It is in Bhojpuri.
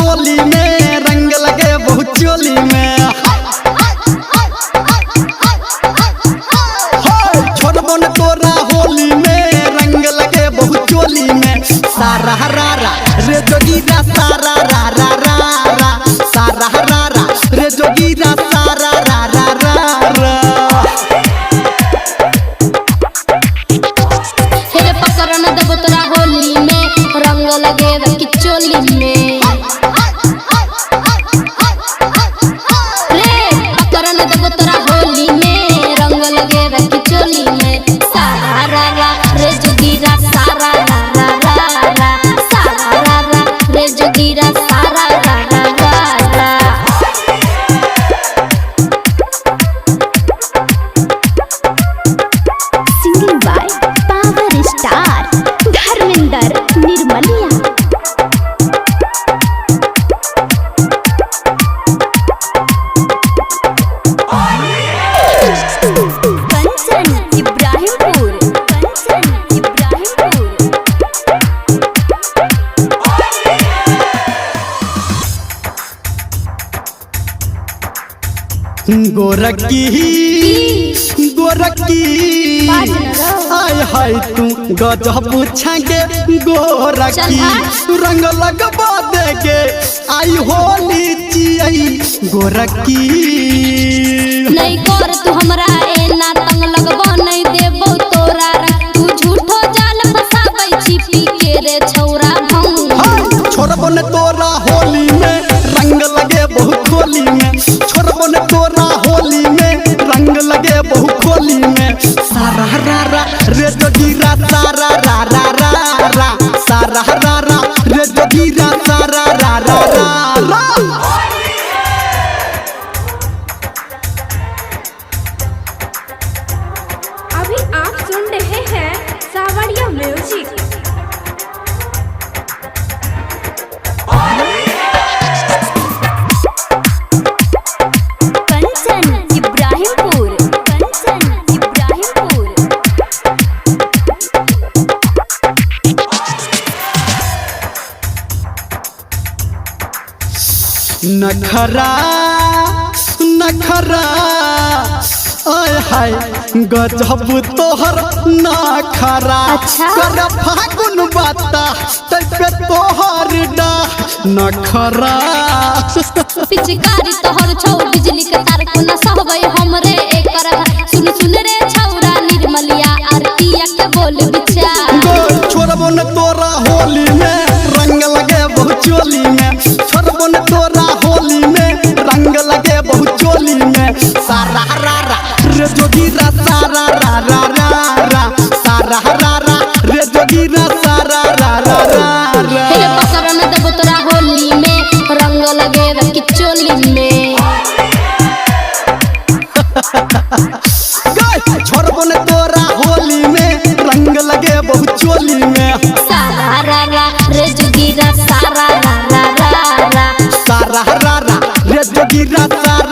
होली में रंग लगे बहुत चोली में छोड़बो न तोरा होली में रंग लगे बहुत चोली में सारा रारा रे जोगीरा सारा रारा रारा सारा रारा रे जोगीरा सारा रारा रारा हेरे पकड़ न देबो तोरा होली में रंग लगे कि चोली में रे पकड़ न देबो तोरा होली में रंग लगे कि चोली में सारा रारा रे जोगीरा सारा रारा रारा सारा रारा रे जोगीरा सारा रारा रारा singing by power star Dharmendra Nirmaliya. Kanchan Ibrahimpur Kanchan Ibrahimpur. गोरकी गोरकी आय हाय तू गजब छागे गोरकी रंग लगबा देगे आई होली चियई गोरकी नहीं कर तू हमरा एना तंग लगबो नहीं देबो तोरा रंग तू झूठो जाल फसाबै छी पी के रे छौरा भंग छोड़बो न तोरा होली में रंग लगे बहुत खोली में छोड़बो न तोरा होली में रंग लगे बहुत खोली में सारा रारा रे जोगीरा सारा रारा रारा सारा रारा रे जोगीरा सारा रारा रारा। अभी आप सुन रहे हैं सावरिया म्यूजिक। कंचन इब्राहिमपुर कंचन इब्राहिमपुर। नखरा नखरा आय हाय गजब तोहर नखरा अच्छा? कर फागुन बाता तबे तोहर डा नखरा पिचकारी तोहर छौ बिजली के तार कोना सहबै हमरे एकर सुन सुन रे छौरा निर्मलिया आरतिया के बोल विचार गोल छोड़बो न तोरा होली में रंग लगे बहुत चोली में छोड़बो न तोरा होली में रंग लगे बहुत चोली में सारा रारा रे जोगीरा सारा रारा रारा सारा रारा रे जोगीरा सारा रारा रारा हेरे पकड़ न देबो तोरा होली में रंग लगे कि चोली में छोड़बो न तोरा होली में रंग लगे बहुत चोली में सारा रारा रे जोगीरा सारा रारा रारा सारा रारा रे जोगीरा सारा